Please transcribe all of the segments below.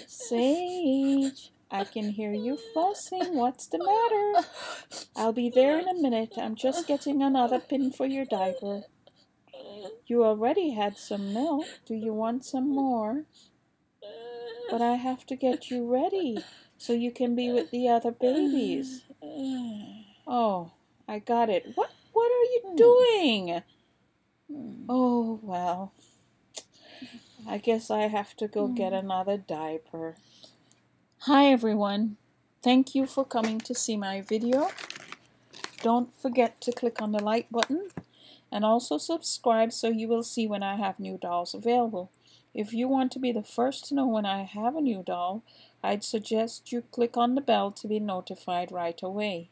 Sage, I can hear you fussing. What's the matter? I'll be there in a minute. I'm just getting another pin for your diaper. You already had some milk. Do you want some more? But I have to get you ready so you can be with the other babies. Oh, I got it. What are you doing? Oh, well, I guess I have to go get another diaper. Hi everyone. Thank you for coming to see my video. Don't forget to click on the like button and also subscribe so you will see when I have new dolls available. If you want to be the first to know when I have a new doll, I'd suggest you click on the bell to be notified right away.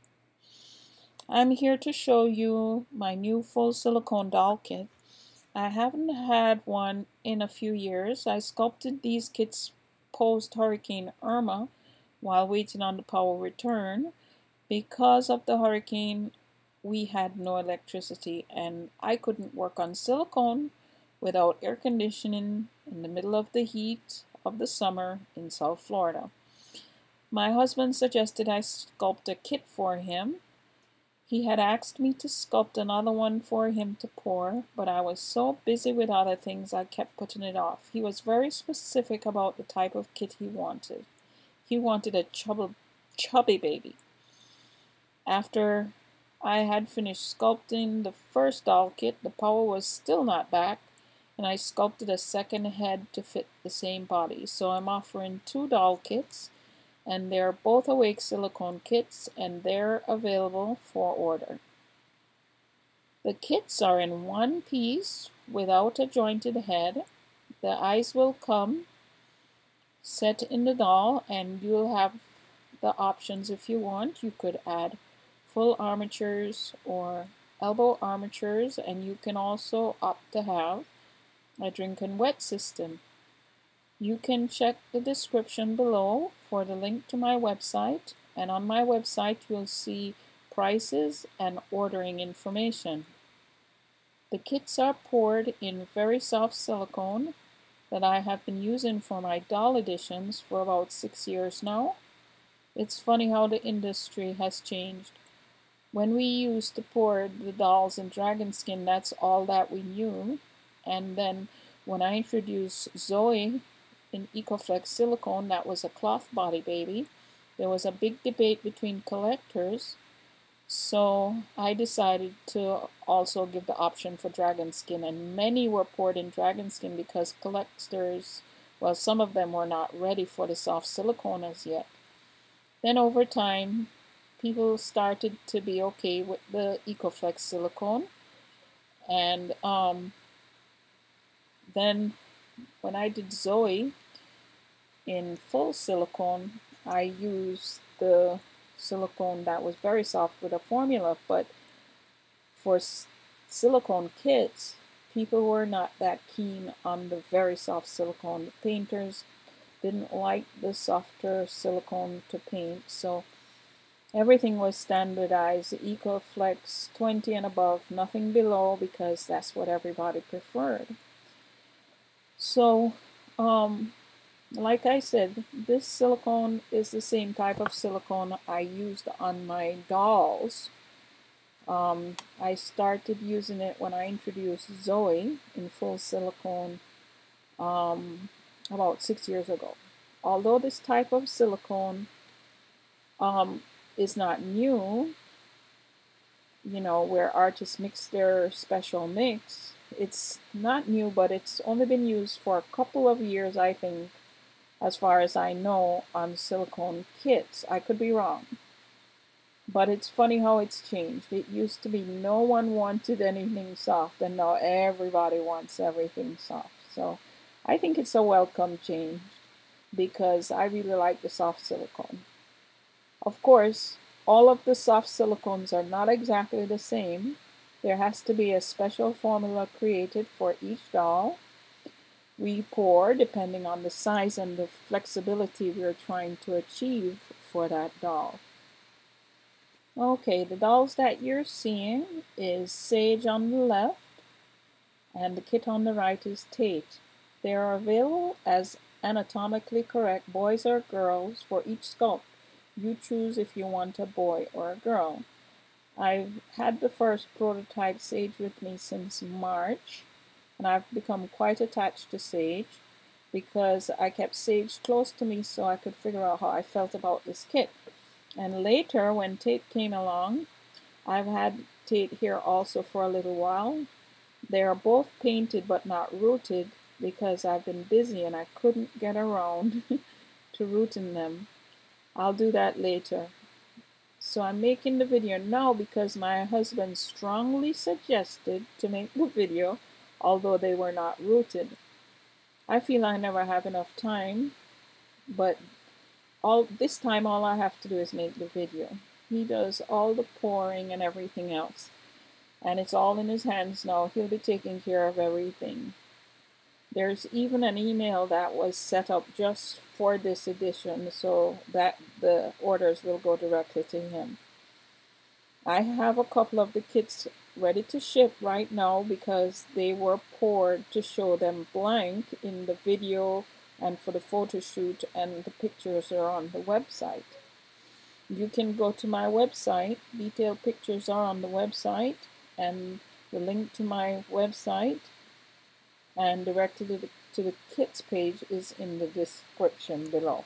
I'm here to show you my new full silicone doll kit. I haven't had one in a few years. I sculpted these kits post Hurricane Irma while waiting on the power return. Because of the hurricane, we had no electricity and I couldn't work on silicone without air conditioning in the middle of the heat of the summer in South Florida. My husband suggested I sculpt a kit for him. He had asked me to sculpt another one for him to pour, but I was so busy with other things I kept putting it off. He was very specific about the type of kit he wanted. He wanted a chubby baby. After I had finished sculpting the first doll kit, the power was still not back, and I sculpted a second head to fit the same body. So I'm offering two doll kits, and they're both awake silicone kits, and they're available for order. The kits are in one piece without a jointed head. The eyes will come set in the doll, and you'll have the options if you want. You could add full armatures or elbow armatures, and you can also opt to have a drink and wet system. You can check the description below for the link to my website, and on my website you'll see prices and ordering information. The kits are poured in very soft silicone that I have been using for my doll editions for about 6 years now. It's funny how the industry has changed. When we used to pour the dolls in dragon skin, that's all that we knew. And then when I introduced Zoe in EcoFlex silicone, that was a cloth body baby, there was a big debate between collectors. So I decided to also give the option for dragon skin, and many were poured in dragon skin because collectors, well, some of them were not ready for the soft silicone as yet. Then over time, people started to be okay with the EcoFlex silicone, and then when I did Zoe in full silicone, I used the silicone that was very soft with a formula, but for silicone kits, people were not that keen on the very soft silicone. The painters didn't like the softer silicone to paint, so everything was standardized, EcoFlex 20 and above, nothing below, because that's what everybody preferred. So, like I said, this silicone is the same type of silicone I used on my dolls. I started using it when I introduced Zoe in full silicone about 6 years ago. Although this type of silicone is not new, where artists mix their special mix, it's not new, but it's only been used for a couple of years, I think, as far as I know, on silicone kits. I could be wrong. But it's funny how it's changed. It used to be no one wanted anything soft, and now everybody wants everything soft. So I think it's a welcome change because I really like the soft silicone. Of course, all of the soft silicones are not exactly the same. There has to be a special formula created for each doll. We pour depending on the size and the flexibility we're trying to achieve for that doll. Okay, the dolls that you're seeing is Sayge on the left, and the kit on the right is Tate. They are available as anatomically correct boys or girls for each sculpt. You choose if you want a boy or a girl. I've had the first prototype Sayge with me since March, and I've become quite attached to Sayge because I kept Sayge close to me so I could figure out how I felt about this kit. And later, when Tate came along, I've had Tate here also for a little while. They are both painted but not rooted because I've been busy and I couldn't get around to rooting them. I'll do that later. So I'm making the video now because my husband strongly suggested to make the video, although they were not rooted. I feel I never have enough time, but all I have to do is make the video. He does all the pouring and everything else, and it's all in his hands now. He'll be taking care of everything. There's even an email that was set up just for this edition so that the orders will go directly to him. I have a couple of the kits ready to ship right now because they were poured to show them blank in the video and for the photo shoot, and the pictures are on the website. You can go to my website. Detailed pictures are on the website, and the link to my website and directed to the kits page is in the description below.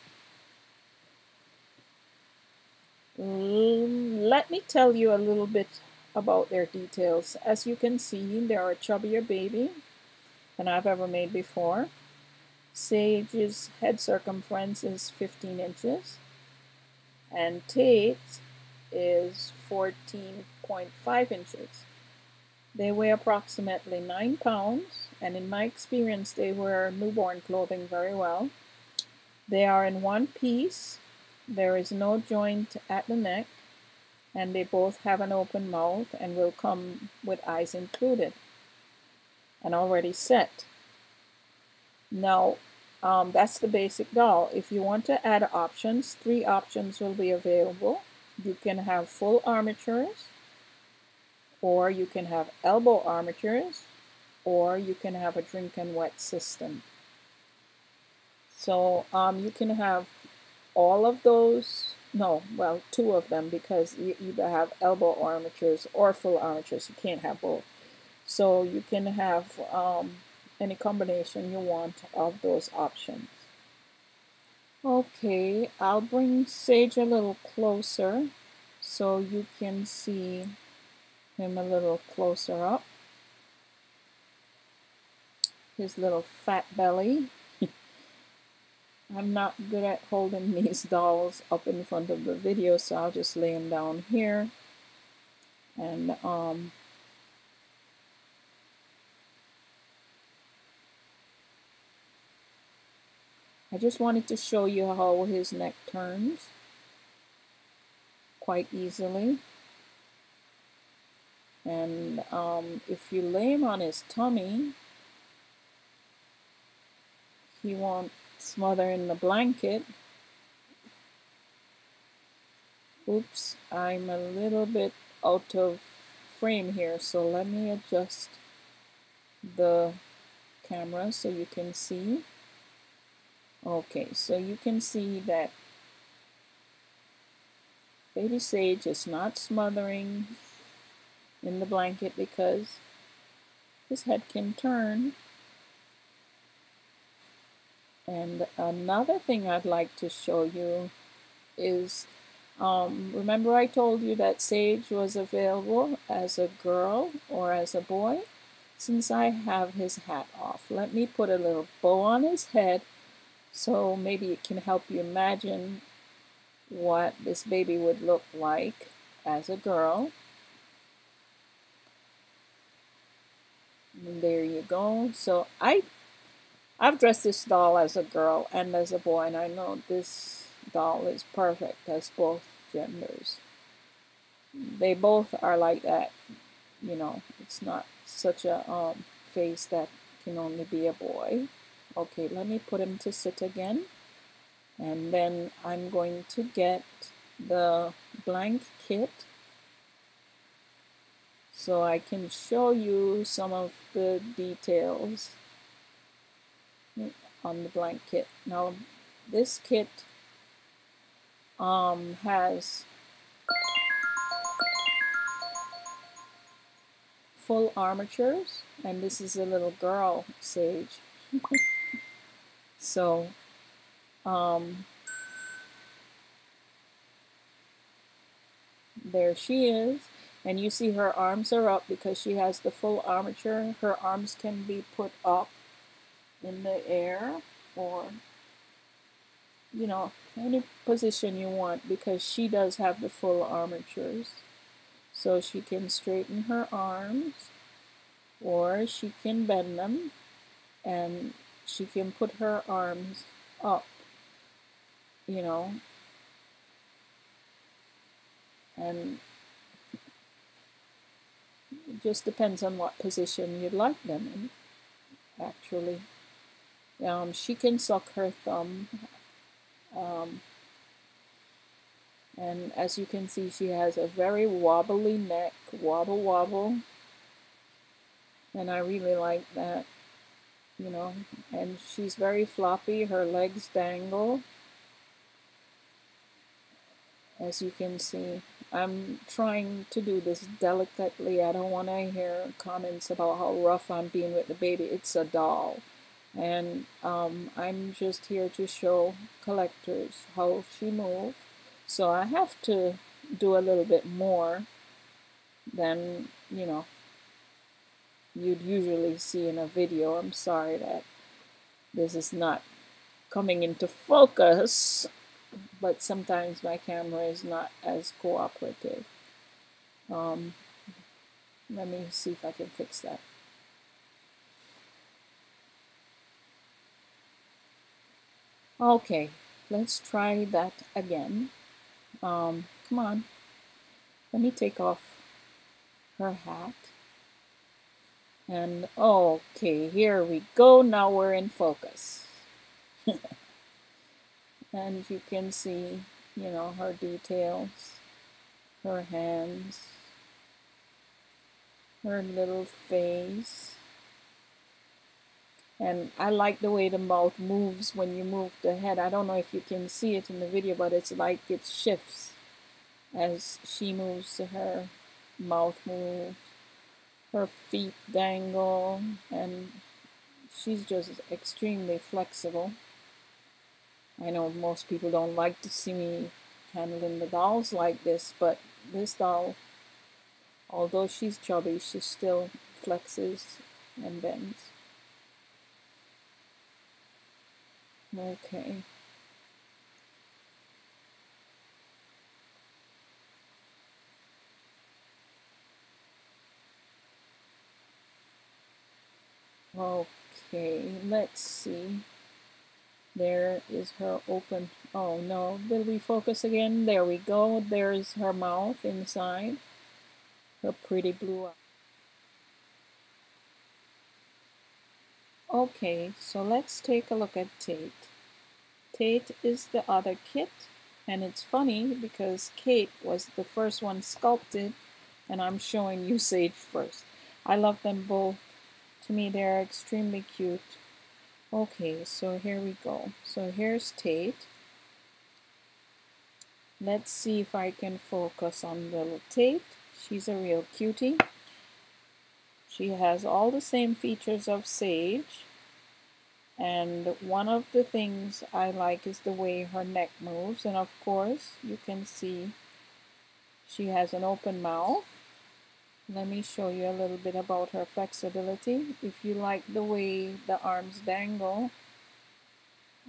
Let me tell you a little bit about their details. As you can see, they're a chubbier baby than I've ever made before. Sayge's head circumference is 15 inches, and Tate is 14.5 inches. They weigh approximately 9 pounds, and in my experience, they wear newborn clothing very well. They are in one piece. There is no joint at the neck, and they both have an open mouth and will come with eyes included and already set. Now, that's the basic doll. If you want to add options, 3 options will be available. You can have full armatures, or you can have elbow armatures, or you can have a drink and wet system. So you can have all of those, no, well, 2 of them, because you either have elbow armatures or full armatures. You can't have both. So you can have any combination you want of those options. Okay, I'll bring Sayge a little closer so you can see him a little closer up. His little fat belly. I'm not good at holding these dolls up in front of the video, so I'll just lay him down here. And I just wanted to show you how his neck turns quite easily. And if you lay him on his tummy, he won't smother in the blanket. Oops, I'm a little bit out of frame here, so let me adjust the camera so you can see. Okay, so you can see that baby Sayge is not smothering in the blanket because his head can turn. And another thing I'd like to show you is, remember I told you that Sayge was available as a girl or as a boy? Since I have his hat off, let me put a little bow on his head so maybe it can help you imagine what this baby would look like as a girl. And there you go. So I've dressed this doll as a girl and as a boy, and I know this doll is perfect as both genders. They both are like that, you know. It's not such a face that can only be a boy. Okay, let me put him to sit again, and then I'm going to get the blank kit so I can show you some of the details. on the blank kit. Now this kit has full armatures, and this is a little girl, Sayge. So there she is, and you see her arms are up because she has the full armature. Her arms can be put up in the air, or you know, any position you want, because she does have the full armatures. So she can straighten her arms, or she can bend them, and she can put her arms up, you know, and it just depends on what position you'd like them in, actually. She can suck her thumb, and as you can see, she has a very wobbly neck, wobble wobble, and I really like that, you know, and she's very floppy, her legs dangle, as you can see. I'm trying to do this delicately. I don't want to hear comments about how rough I'm being with the baby. It's a doll. And I'm just here to show collectors how she moves. So I have to do a little bit more than, you know, you'd usually see in a video. I'm sorry that this is not coming into focus, but sometimes my camera is not as cooperative. Let me see if I can fix that. Okay, let's try that again. Come on. Let me take off her hat. And okay, here we go. Now we're in focus. And you can see, you know, her details, her hands, her little face. And I like the way the mouth moves when you move the head. I don't know if you can see it in the video, but it's like it shifts as she moves to her mouth moves. Her feet dangle, and she's just extremely flexible. I know most people don't like to see me handling the dolls like this, but this doll, although she's chubby, she still flexes and bends. Okay. Okay, let's see. There is her open. Oh no, will we focus again? There we go. There's her mouth inside. Her pretty blue eye. Okay, so let's take a look at Tate. Tate is the other kit, and it's funny because Kate was the first one sculpted, and I'm showing you Sayge first. I love them both. To me, they're extremely cute. Okay, so here we go. So here's Tate. Let's see if I can focus on little Tate. She's a real cutie. She has all the same features of Sayge. And one of the things I like is the way her neck moves. And of course, you can see she has an open mouth. Let me show you a little bit about her flexibility. If you like the way the arms dangle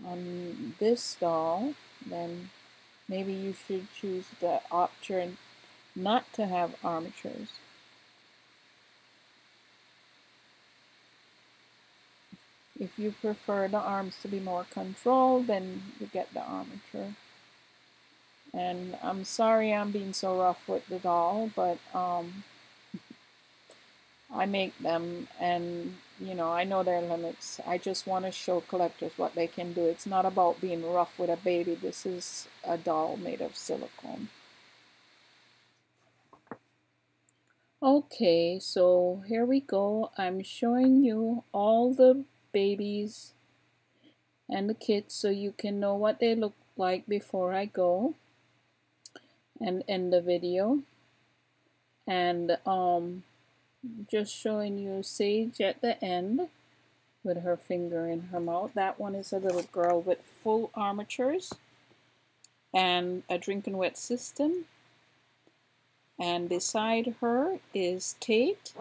on this doll, then maybe you should choose the option not to have armatures. If you prefer the arms to be more controlled, then you get the armature. And I'm sorry I'm being so rough with the doll, but I make them, and you know, I know their limits. I just want to show collectors what they can do. It's not about being rough with a baby. This is a doll made of silicone. Okay, so here we go. I'm showing you all the babies and the kits so you can know what they look like before I go and end the video. And just showing you Sayge at the end with her finger in her mouth. That one is a little girl with full armatures and a drinking wet system. And beside her is Tate,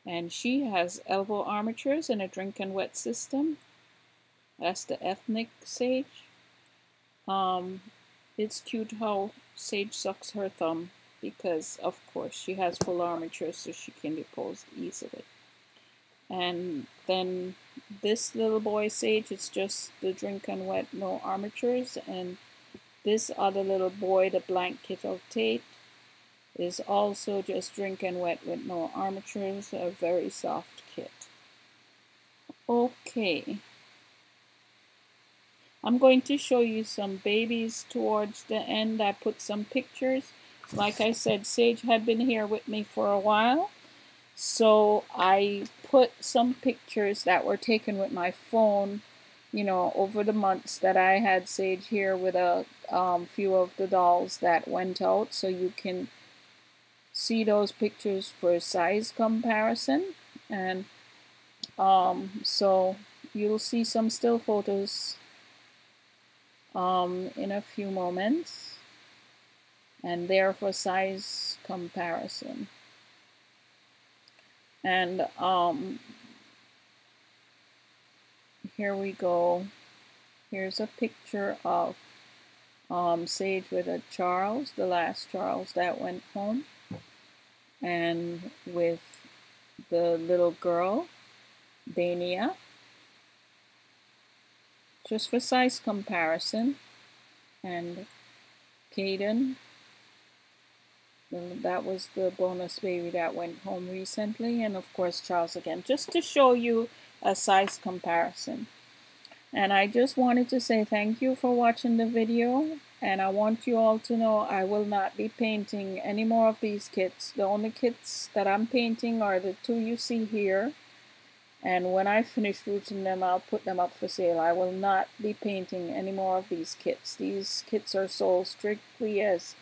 and she has elbow armatures and a drinking wet system. That's the ethnic Sayge. It's cute how Sayge sucks her thumb because, of course, she has full armatures so she can be posed easily. And then this little boy Sayge, it's just the drinking wet, no armatures. And this other little boy, the blank kit of Tate, is also just drinking wet with no armatures, a very soft kit. Okay. I'm going to show you some babies towards the end. I put some pictures. Like I said, Sayge had been here with me for a while. So I put some pictures that were taken with my phone, you know, over the months that I had Sayge here with a few of the dolls that went out. So you can see those pictures for size comparison. And so you'll see some still photos in a few moments, and they're for size comparison. And here we go. Here's a picture of Sayge with a Charles, the last Charles that went home, and with the little girl, Dania. Just for size comparison. And Caden, that was the bonus baby that went home recently. And of course Charles again, just to show you a size comparison. And I just wanted to say thank you for watching the video. And I want you all to know I will not be painting any more of these kits. The only kits that I'm painting are the two you see here. And when I finish routing them, I'll put them up for sale. I will not be painting any more of these kits. These kits are sold strictly as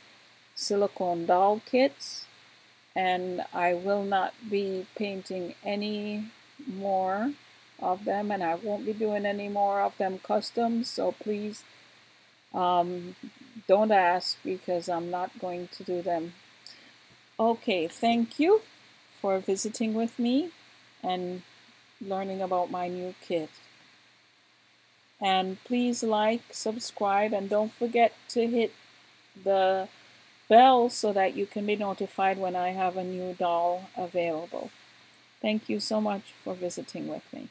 silicone doll kits. And I will not be painting any more of them. And I won't be doing any more of them custom. So please don't ask because I'm not going to do them. Okay, thank you for visiting with me and learning about my new kit. And please like, subscribe, and don't forget to hit the bell so that you can be notified when I have a new doll available. Thank you so much for visiting with me.